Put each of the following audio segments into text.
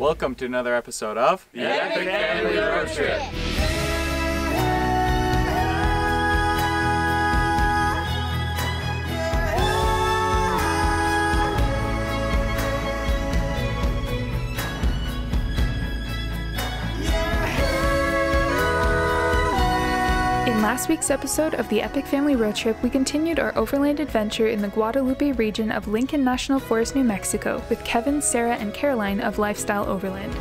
Welcome to another episode of the Epic Family Road Trip. In last week's episode of the Epic Family Road Trip, we continued our overland adventure in the Guadalupe region of Lincoln National Forest, New Mexico, with Kevin, Sarah, and Caroline of Lifestyle Overland.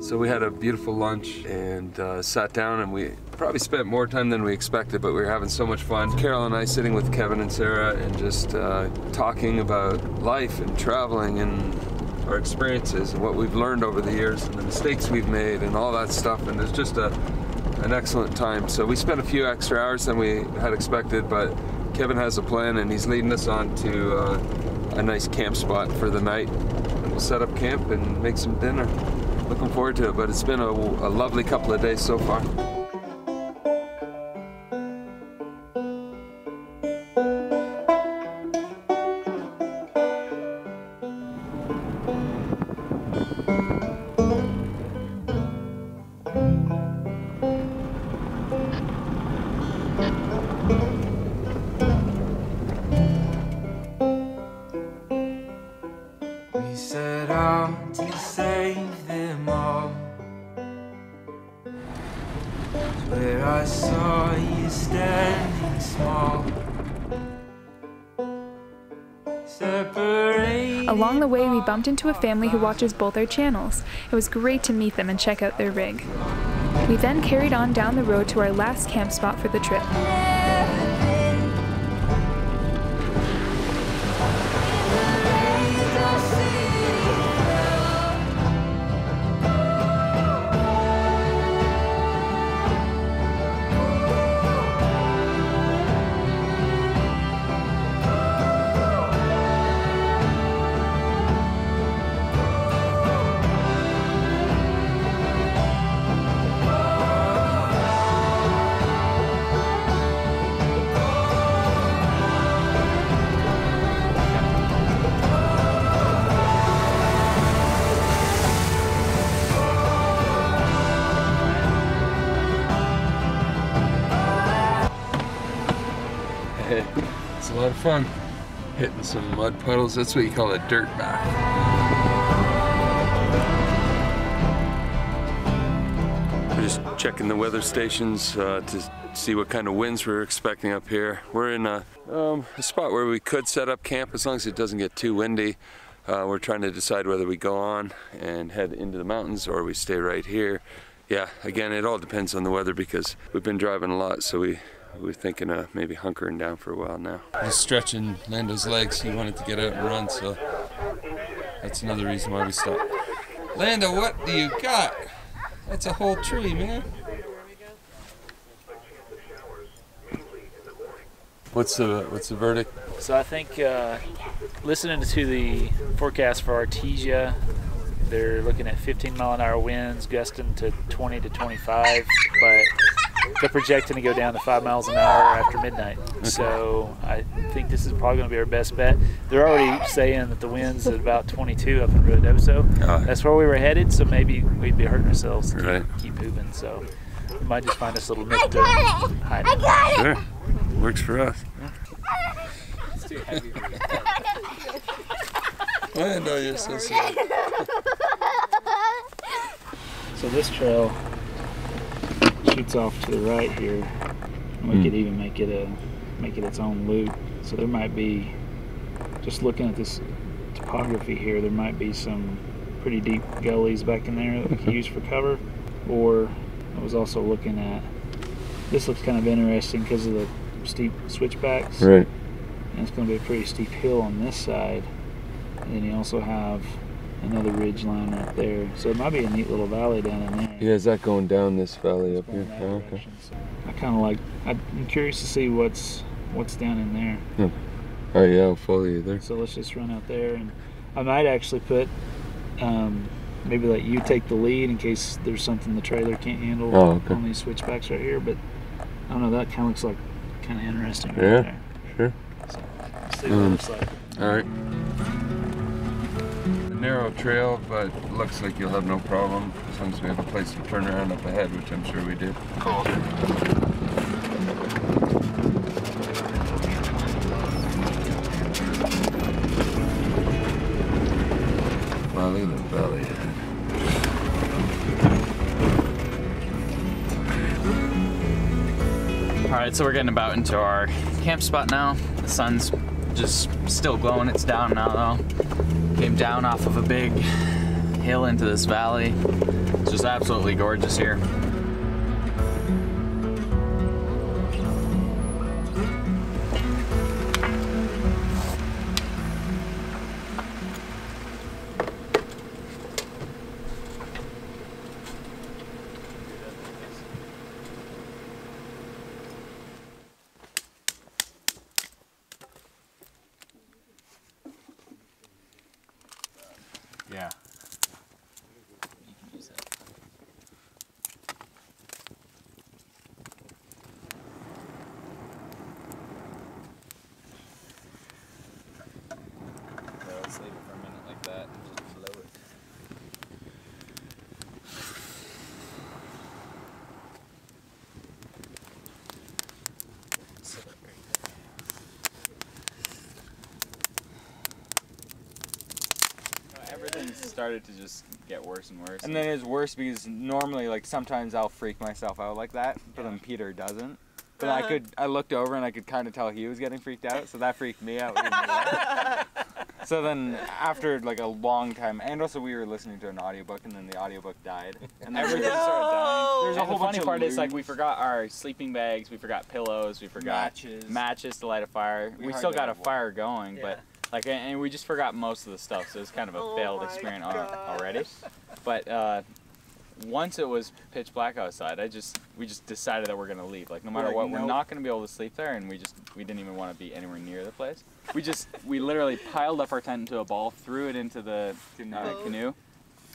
So we had a beautiful lunch and sat down, and we probably spent more time than we expected, but we were having so much fun. Carol and I sitting with Kevin and Sarah and just talking about life and traveling and our experiences and what we've learned over the years and the mistakes we've made and all that stuff, and it's just an excellent time. So we spent a few extra hours than we had expected, but Kevin has a plan and he's leading us on to a nice camp spot for the night, and we'll set up camp and make some dinner. Looking forward to it, but it's been a lovely couple of days so far. We set out to save them all, where I saw you standing small. Along the way, we bumped into a family who watches both our channels. It was great to meet them and check out their rig. We then carried on down the road to our last camp spot for the trip. It's a lot of fun hitting some mud puddles. That's what you call a dirt bath. We're just checking the weather stations to see what kind of winds we're expecting up here. We're in a spot where we could set up camp as long as it doesn't get too windy. We're trying to decide whether we go on and head into the mountains or we stay right here. Yeah, again, it all depends on the weather because we've been driving a lot, so we're thinking of maybe hunkering down for a while now. Just stretching Lando's legs. He wanted to get out and run, so that's another reason why we stopped. Lando, what do you got? That's a whole tree, man. What's the verdict? So I think listening to the forecast for Artesia, they're looking at 15-mile-an-hour winds, gusting to 20 to 25, but they're projecting to go down to 5 miles an hour after midnight. Okay. So I think this is probably going to be our best bet. They're already saying that the wind's at about 22 up in Ruidoso. That's where we were headed, so maybe we'd be hurting ourselves to keep moving. So we might just find us a little nook to hide in. Sure, works for us. It's too heavy for you. I know you're so silly. So this trail shoots off to the right here, and we could even make it its own loop. So there might be, just looking at this topography here, there might be some pretty deep gullies back in there that we can use for cover. Or I was also looking at, this looks kind of interesting because of the steep switchbacks. Right. And it's going to be a pretty steep hill on this side. And then you also have another ridge line right there. So it might be a neat little valley down in there. Yeah, is that going down this valley up here? Oh, okay. So I kind of like, I'm curious to see what's down in there. Yeah. All right, yeah, I'll follow you there. So let's just run out there, and I might actually put maybe let you take the lead in case there's something the trailer can't handle on these switchbacks right here. But I don't know, that kind of looks like kind of interesting right there. Sure. So, let's see what it looks like. All right. A narrow trail, but looks like you'll have no problem as long as we have a place to turn around up ahead, which I'm sure we do. Cool. Wow, look at the valley. Alright, so we're getting about into our camp spot now. The sun's just still glowing. It's down now though. Came down off of a big hill into this valley. It's just absolutely gorgeous here. Yeah. You can use it. Yeah, let's leave it for a minute like that and just blow it. Everything started to just get worse and worse. And then it's worse because normally, like, sometimes I'll freak myself out like that, but then Peter doesn't. But I looked over and I could kind of tell he was getting freaked out, so that freaked me out even more. So then after like a long time, and also we were listening to an audiobook, and then the audiobook died, and everything started dying. There's a whole bunch of part is like loons. we forgot our sleeping bags, we forgot pillows, we forgot matches to light a fire. We still got a fire going, but like, and we just forgot most of the stuff, so it's kind of a failed experience already. But once it was pitch black outside, we just decided that we're gonna leave. Like, no matter what, we're not gonna be able to sleep there, and we didn't even want to be anywhere near the place. We literally piled up our tent into a ball, threw it into the canoe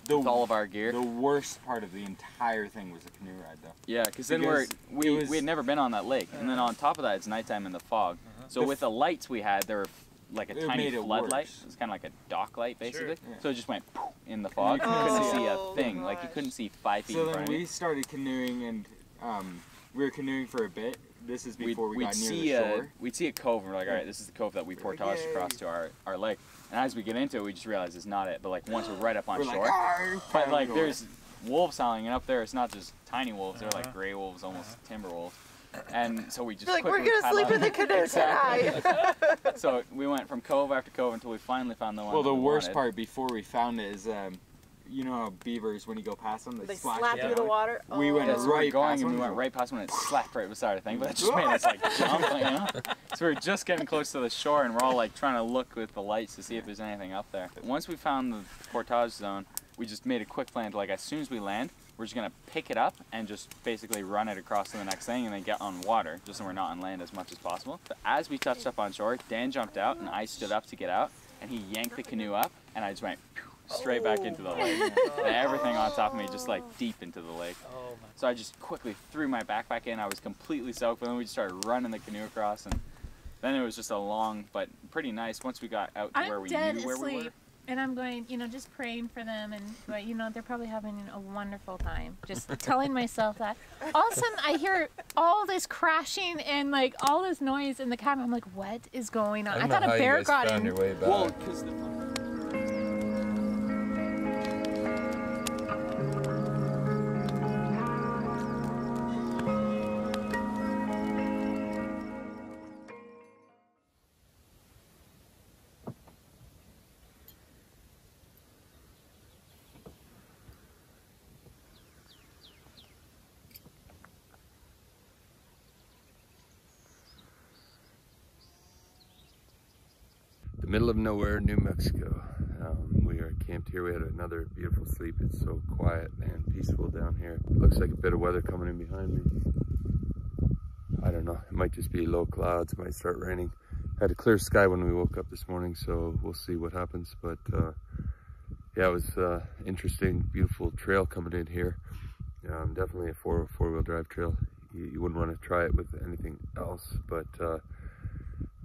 with all of our gear. The worst part of the entire thing was the canoe ride, though. Yeah, because then we had never been on that lake, and then on top of that, it's nighttime in the fog. So with the lights we had, there were like a tiny floodlight. It was kind of like a dock light, basically. Sure. So it just went poof in the fog. You couldn't see a thing. Like, you couldn't see 5 feet in front of you. So then we started canoeing, and we were canoeing for a bit. This is before we got near the shore. We'd see a cove, and we're like, all right, this is the cove that we portaged across to our lake. And as we get into it, we just realize it's not it. But like, once we're right up on shore, but like, there's wolves howling, and up there it's not just tiny wolves. They're like gray wolves, almost timber wolves. And so we just like, we're gonna sleep in the canoe tonight. So we went from cove after cove until we finally found the one. Well, the worst part before we found it is, you know how beavers, when you go past them, they slap through the water. We went right past and we went right past one and it slapped right beside the thing, but it just made us like jump, you know. So we were just getting close to the shore, and we're all like trying to look with the lights to see if there's anything up there. Once we found the portage zone, we just made a quick plan to, like, as soon as we land, we're just gonna pick it up and just basically run it across to the next thing and then get on water, just so we're not on land as much as possible. But as we touched up on shore, Dan jumped out and I stood up to get out, and he yanked the canoe up, and I just went straight back into the lake. And everything on top of me just like deep into the lake. So I just quickly threw my backpack in. I was completely soaked, but then we just started running the canoe across, and then it was just a long but pretty nice once we got out to where we knew where we were. And I'm going, you know, just praying for them, but you know, they're probably having a wonderful time. Just telling myself that. All of a sudden, I hear all this crashing and like all this noise in the cabin. I'm like, what is going on? I thought a bear got in. Well, because the middle of nowhere, New Mexico. We are camped here. We had another beautiful sleep. It's so quiet and peaceful down here. It looks like a bit of weather coming in behind me. I don't know. It might just be low clouds. It might start raining. Had a clear sky when we woke up this morning, so we'll see what happens. But yeah, it was interesting, beautiful trail coming in here. Definitely a four-wheel drive trail. You wouldn't want to try it with anything else, but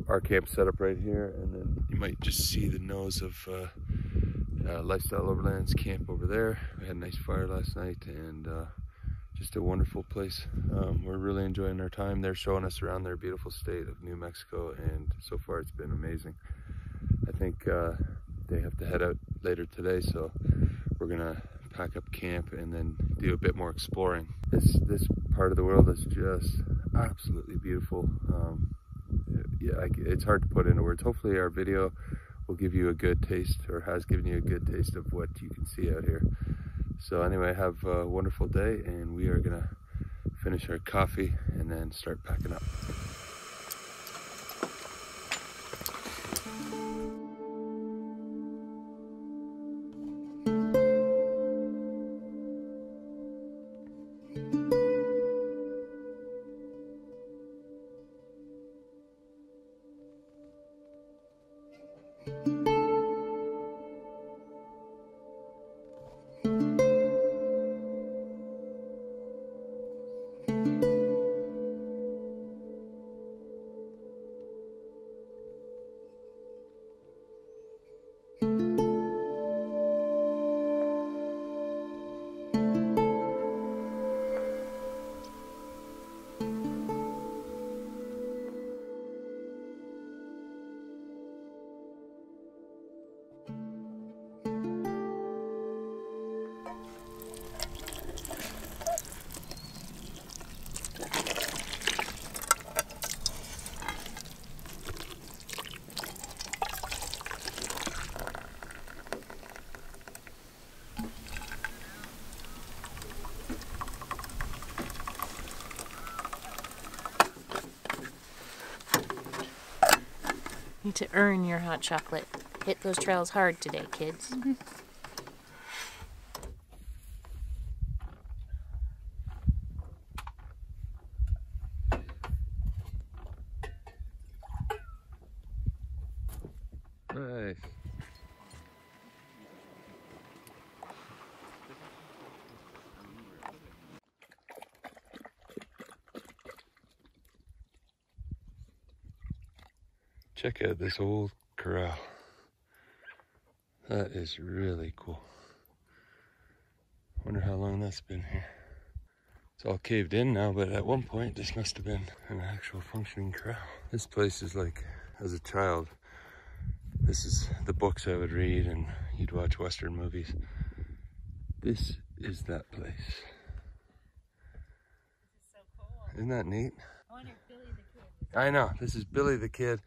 our camp set up right here, and then you might just see the nose of Lifestyle Overland's camp over there. We had a nice fire last night, and just a wonderful place. We're really enjoying our time. They're showing us around their beautiful state of New Mexico, and so far it's been amazing. I think they have to head out later today, so we're gonna pack up camp and then do a bit more exploring. This part of the world is just absolutely beautiful. Yeah, it's hard to put into words. Hopefully our video will give you a good taste, or has given you a good taste of what you can see out here. So anyway, have a wonderful day, and we are gonna finish our coffee and then start packing up. Need to earn your hot chocolate. Hit those trails hard today, kids. Nice. Check out this old corral. That is really cool. Wonder how long that's been here. It's all caved in now, but at one point this must have been an actual functioning corral. This place is like, as a child, this is the books I would read, and you'd watch Western movies. This is that place. This is so cool. Isn't that neat? I wonder if Billy the Kid. I know, this is Billy the Kid.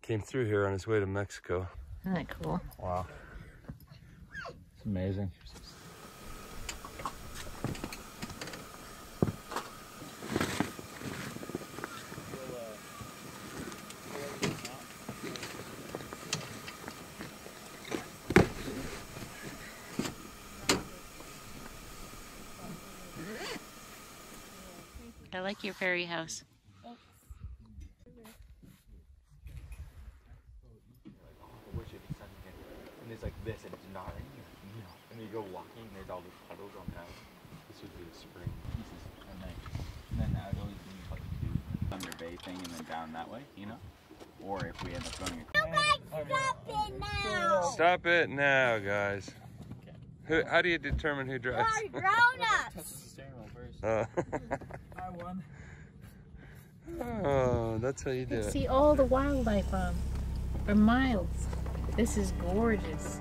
Came through here on his way to Mexico. Isn't that cool? Wow. It's amazing. I like your fairy house. And it's like this, and it's not raining, you know. And you go walking, and there's all these puddles on the house. This would be the spring pieces, and then that would always be like Thunder Bay thing, and then down that way, you know. Or if we end up going Stop it now! Stop it now, guys. How do you determine who drives? We're grown-ups! touch the steering wheel first. I won. Oh, that's how you do it. See all the wildlife for miles. This is gorgeous.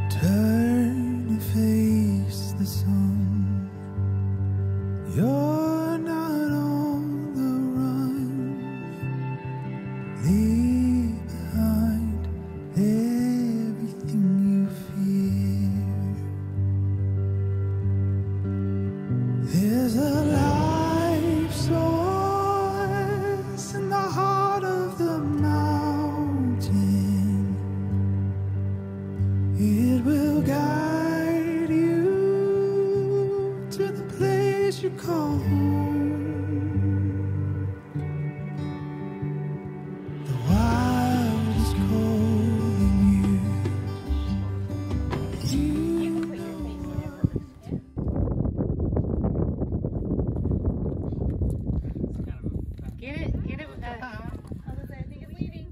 Turn and face the sun. You're call home. The wild is calling you. Get it with that. I think it's leaving.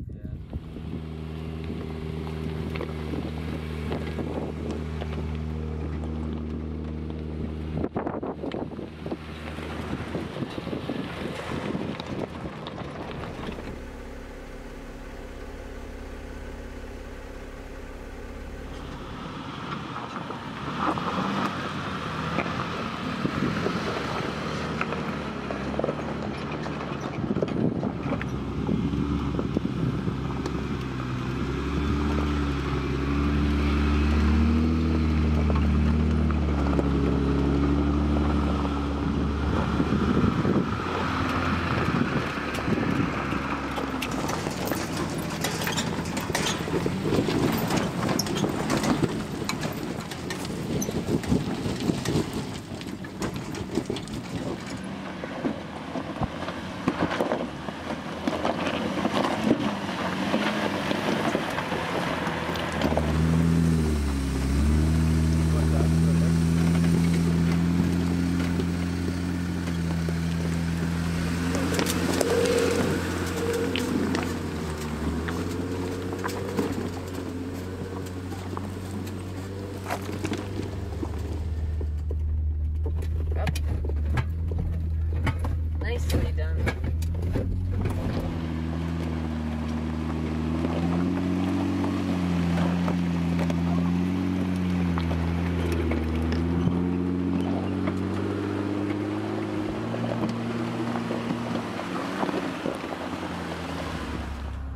Nicely done.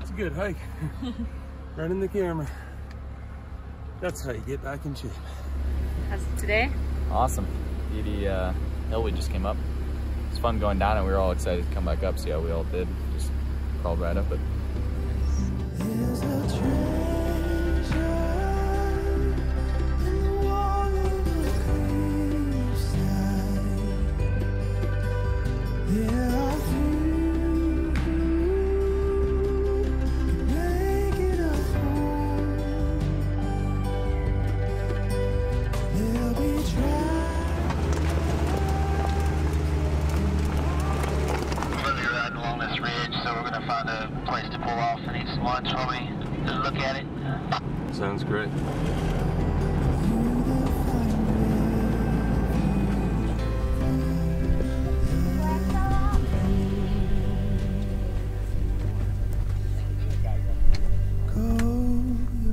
It's a good hike. Running the camera. That's how you get back in shape. How's it today? Awesome. The hill we just came up. It's fun going down it. We were all excited to come back up, see how we all did. Just crawled right up it. There's a treasure in the water of the side. There are few who make it up home. There'll be riding along this ridge, so we're going to find a place to pull off and eat some lunch while we look at it. Sounds great.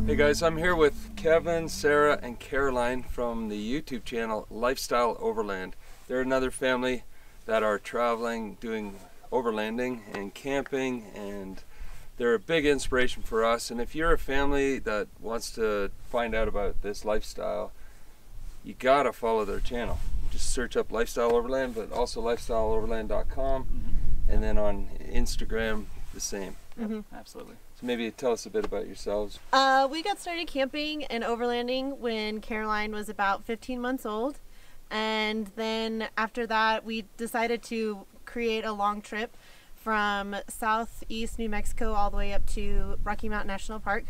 Hey guys, I'm here with Kevin, Sarah, and Caroline from the YouTube channel Lifestyle Overland. They're another family that are traveling, doing overlanding and camping, and they're a big inspiration for us. And if you're a family that wants to find out about this lifestyle, you gotta follow their channel. Just search up Lifestyle Overland, but also lifestyleoverland.com, and then on Instagram the same. Absolutely. So maybe tell us a bit about yourselves. We got started camping and overlanding when Caroline was about 15 months old. And then after that, we decided to create a long trip from southeast New Mexico all the way up to Rocky Mountain National Park.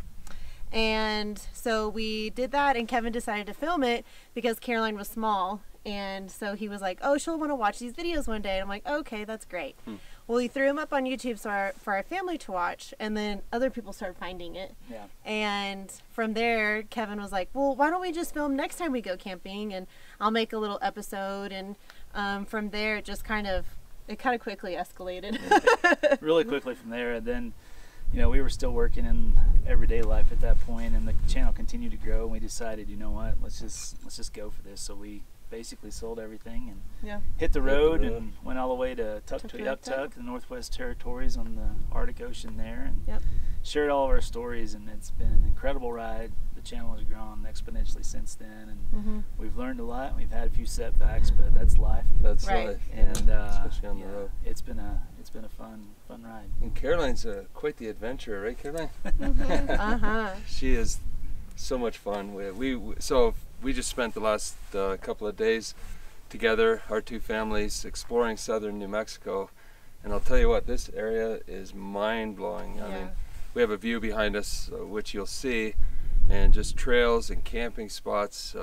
And so we did that, and Kevin decided to film it because Caroline was small. And so he was like, oh, she'll want to watch these videos one day. And I'm like, okay, that's great. Well, we threw them up on YouTube for our family to watch, and then other people started finding it. Yeah. And from there, Kevin was like, well, why don't we just film next time we go camping, and I'll make a little episode. And from there, it kind of quickly escalated. Really quickly from there. And then, you know, we were still working in everyday life at that point, and the channel continued to grow, and we decided, you know what, let's just go for this. So we basically sold everything and hit the road and went all the way to Tuktoyaktuk, the Northwest Territories on the Arctic Ocean there, and shared all of our stories, and it's been an incredible ride. The channel has grown exponentially since then, and we've learned a lot. We've had a few setbacks, but that's life. That's life. And especially on the road. It's been a fun ride. And Caroline's quite the adventurer, right, Caroline? She is so much fun. So we just spent the last couple of days together, our two families, exploring southern New Mexico. And I'll tell you what, this area is mind-blowing. I mean, we have a view behind us, which you'll see, and just trails and camping spots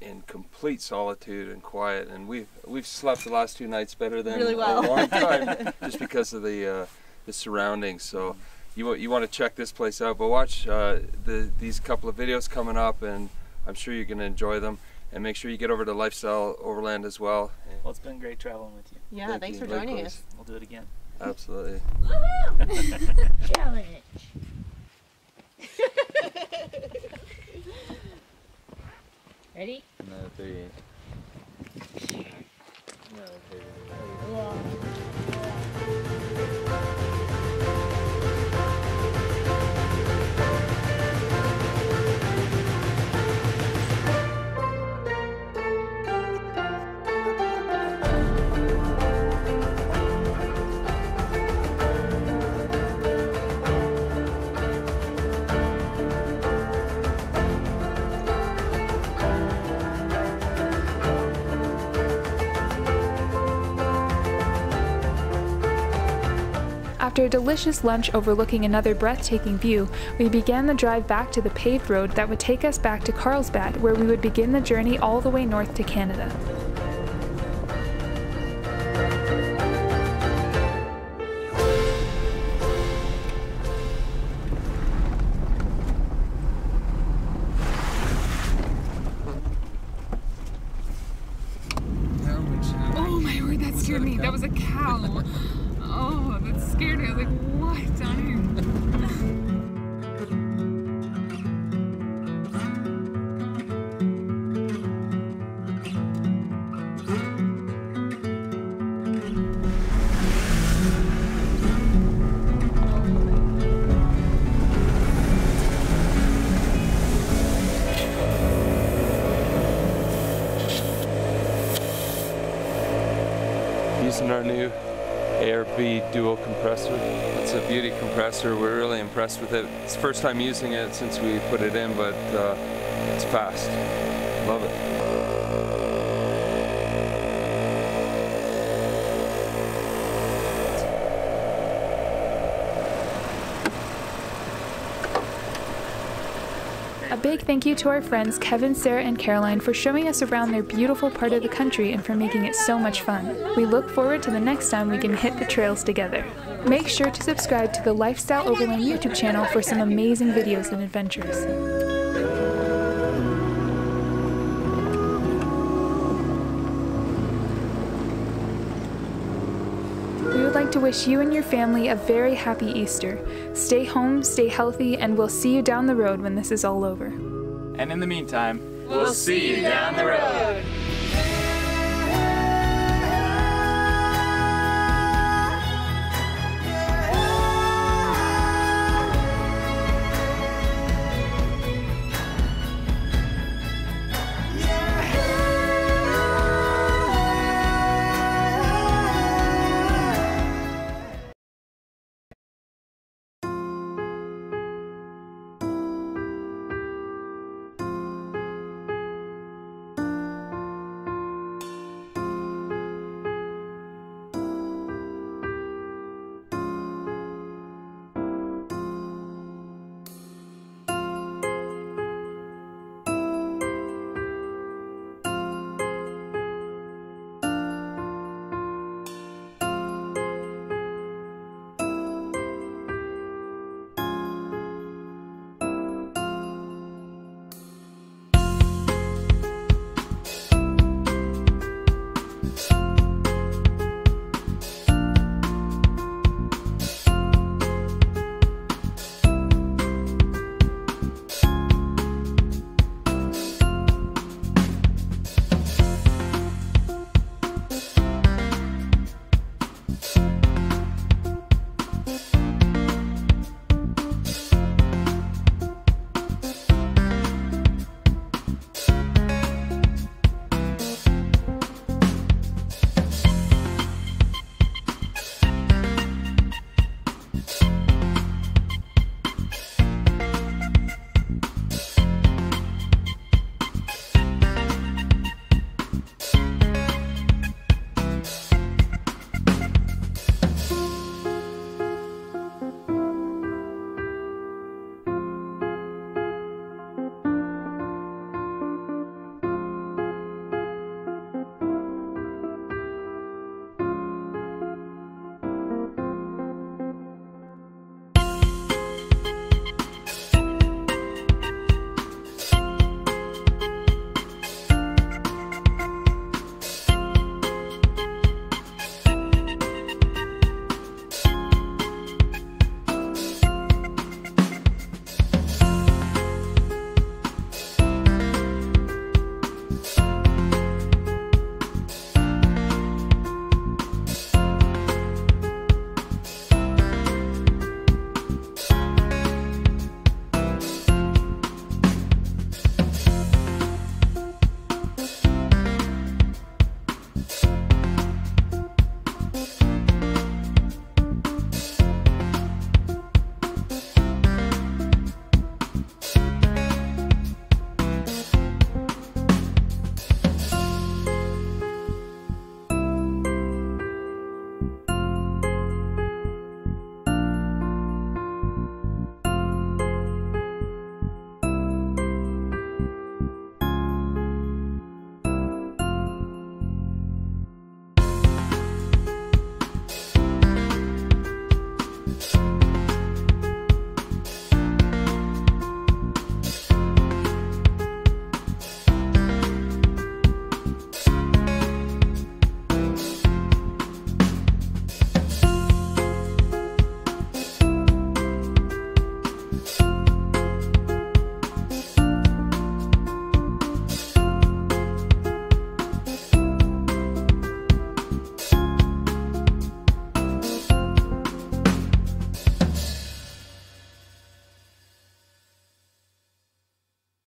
in complete solitude and quiet. And we've slept the last 2 nights better than really well. a long time, just because of the surroundings. So you want to check this place out. But watch these couple of videos coming up, and I'm sure you're going to enjoy them. And make sure you get over to Lifestyle Overland as well. Well, it's been great traveling with you. Yeah, thanks for joining us. We'll do it again. Absolutely. Challenge. Ready? Another 3. Another 3. After a delicious lunch overlooking another breathtaking view, we began the drive back to the paved road that would take us back to Carlsbad, where we would begin the journey all the way north to Canada. Oh my word, that scared me. That was a cow. Oh, that scared me. I was like, what down here? Using our new ARB dual compressor. It's a beauty compressor. We're really impressed with it. It's the first time using it since we put it in, but it's fast. Love it. A big thank you to our friends Kevin, Sarah, and Caroline for showing us around their beautiful part of the country and for making it so much fun. We look forward to the next time we can hit the trails together. Make sure to subscribe to the Lifestyle Overland YouTube channel for some amazing videos and adventures. We would like to wish you and your family a very happy Easter. Stay home, stay healthy, and we'll see you down the road when this is all over. And in the meantime, we'll see you down the road.